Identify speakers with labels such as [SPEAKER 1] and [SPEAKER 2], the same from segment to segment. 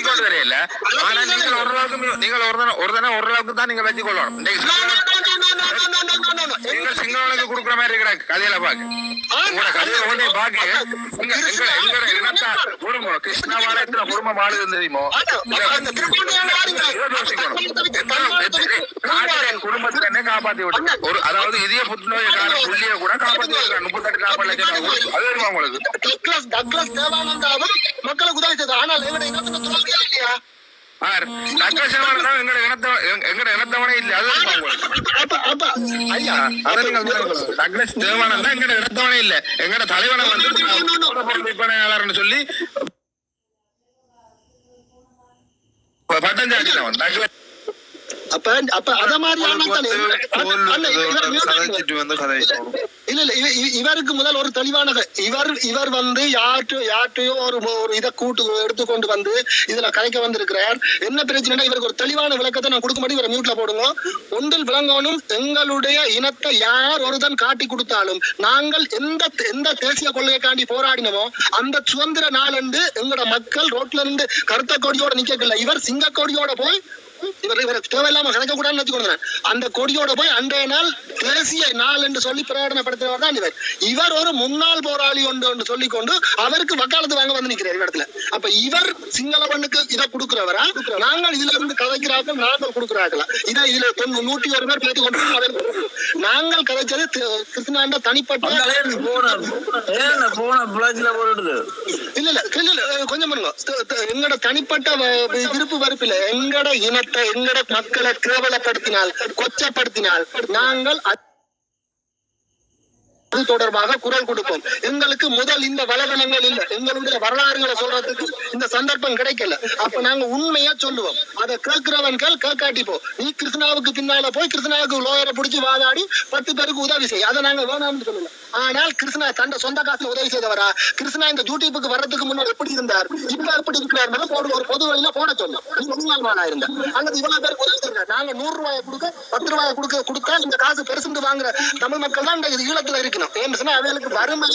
[SPEAKER 1] கொண்டு வரையில. ஆனா நீங்கள் ஓரளவுக்கு தான் நீங்க வச்சு கொள்ளணும். நீங்கள் சிங்களவனுக்கு கொடுக்குற மாதிரி இருக்கிற கதையில பாக்கு உங்களோட கதையில ஒன்றே பாக்கு எங்களோட இனத்தா குடும்பம் கிருஷ்ணாவாலயத்துல குடும்பம் ஆளுது தெரியுமோ குடும்பத்துல என்ன காப்பாத்தி விட்டு ஒரு அதாவது இதய புற்றுநோய்க்கான புள்ளிய கூட காப்பாத்தி விட்டுருக்காங்க 38 காப்பாடு லட்சம் அது வருமா உங்களுக்கு
[SPEAKER 2] மக்களுக்கு உதவி செய்து ஆனால் எங்களுடைய இனத்துல துறவியா இல்லையா
[SPEAKER 1] எங்கட இனத்தவனே இல்ல அது டக்ளஸ் தேவானந்தா எங்கட இனத்தவனே இல்ல எங்கட தலைவனை வந்து விற்பனையாளர்னு சொல்லி பட்டம் சாட்டினவன் டக்ளஸ்
[SPEAKER 2] அப்ப அத மாதிரியான இவருக்கு முதல் ஒரு தெளிவான இவர் வந்து யார்ட்டையோ ஒரு இதை கூட்டு எடுத்துக்கொண்டு வந்து இதுல கலைக்க வந்திருக்கிறார். என்ன பிரச்சனை இவருக்கு ஒரு தெளிவான விளக்கத்தை நான் கொடுக்க மாட்டேன். இவரை மியூட்ல போடுங்க. ஒன்றில் விளங்கணும் எங்களுடைய இனத்தை யார் ஒருதன் காட்டி கொடுத்தாலும் நாங்கள் எந்த தேசிய கொள்கைக்காண்டி போராடினமோ அந்த சுதந்திர நாளன்று எங்களோட மக்கள் ரோட்ல இருந்து கருத்த கொடியோட நிக்கல. இவர் சிங்க கொடியோட போய் இவர் தேவையில்லாம கணக்க கூடாதுன்னு வச்சுக்கொண்டு அந்த கொடியோட போய் அன்றைய நாள் தேசிய நாள் என்று சொல்லி பிரகடனப்படுத்துறவர் தான் இவர் ஒரு முன்னாள் போராளி ஒன்று சொல்லிக்கொண்டு அவருக்கு வக்காலத்து வாங்க வந்து நிற்கிறார் இடத்துல. அப்ப இவர் சிங்கள பண்ணுக்கு இதை கொடுக்கிறவரா நாங்கள் இதுல இருந்து கதைக்கிறார்கள் நாங்கள் கொடுக்கிறார்களா இதை இதுல 101 பேர் பேட்டி கொண்டு நாங்கள் கதைச்சது கிருஷ்ணாண்ட தனிப்பட்ட இல்ல கொஞ்சம் எங்களோட தனிப்பட்ட விருப்பு வெறுப்பில் எங்கட இனத்தை எங்கட மக்களை கேவலப்படுத்தினால் கொச்சப்படுத்தினால் நாங்கள் அது தொடர்பாக குரல் கொடுப்போம். எங்களுக்கு முதல் இந்த வலதனங்கள் இல்ல, எங்களுடைய வரலாறுகளை சொல்றதுக்கு இந்த சந்தர்ப்பம் கிடைக்கல. அப்ப நாங்க உண்மையா சொல்லுவோம். அதை கேட்கிறவன்கள் கேட்காட்டி போ நீ கிருஷ்ணாவுக்கு பின்னால போய் கிருஷ்ணாவுக்கு லோயரை பிடிச்சி வாதாடி 10 பேருக்கு உதவி செய்ய அதை நாங்க வேணாம்னு சொல்லல. ஆனால் கிருஷ்ணா தண்ட சொந்த காசுல உதவி செய்தவரா? கிருஷ்ணா இந்த யூடியூபுக்கு வர்றதுக்கு முன்னாடி எப்படி இருந்தார் இப்ப எப்படி இருக்கிறார் போடு ஒரு பொது வழியில போட சொன்னோம் இருந்த அல்லது இவ்வளவு பேருக்கு உதவி செய்யறாரு. நாங்க 100 ரூபாயை கொடுக்க 10 ரூபாயை கொடுத்தா இந்த காசு பெருசுண்டு வாங்குற தமிழ் மக்கள் தான் இந்த ஈழத்துல இருக்கு. அவர்களுக்கு வறுமை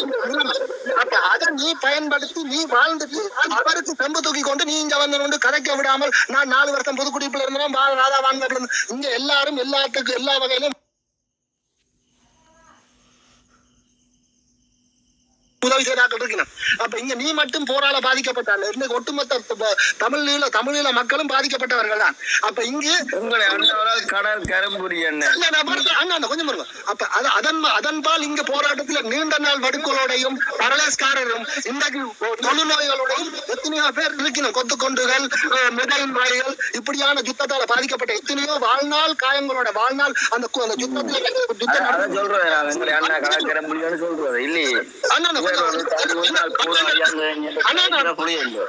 [SPEAKER 2] அதை நீ பயன்படுத்தி நீ வாழ்ந்துட்டு அவருக்கு செம்பு தூக்கி கொண்டு நீ இங்க வந்து கதைக்க விடாமல் நான் 4 வருஷம் புதுக்குடிப்புல இருந்தோம் ராதா வாழ்ந்த இங்க எல்லாரும் எல்லாத்துக்கும் எல்லா வகையிலும் உதவி செய்தாக்கள் இருக்கணும். அப்ப இங்க நீ மட்டும் போரால பாதிக்கப்பட்டால இன்னைக்கு ஒட்டுமொத்த தமிழீழ மக்களும் பாதிக்கப்பட்டவர்கள் தான். அப்ப இங்க கொஞ்சம் அப்ப அதன்பால் இங்க போராட்டத்துல நீண்ட நாள் வடுக்களோடையும் பரலேஸ்காரரும் இன்றைக்கு தொழுநோய்களோடையும் எத்தனையோ பேர் இருக்கணும். கொத்து கொண்டுகள் மெதல் நோய்கள் இப்படியான யுத்தத்தால பாதிக்கப்பட்ட எத்தனையோ வாழ்நாள் காயங்களோட வாழ்நாள் அந்த யுத்தத்துல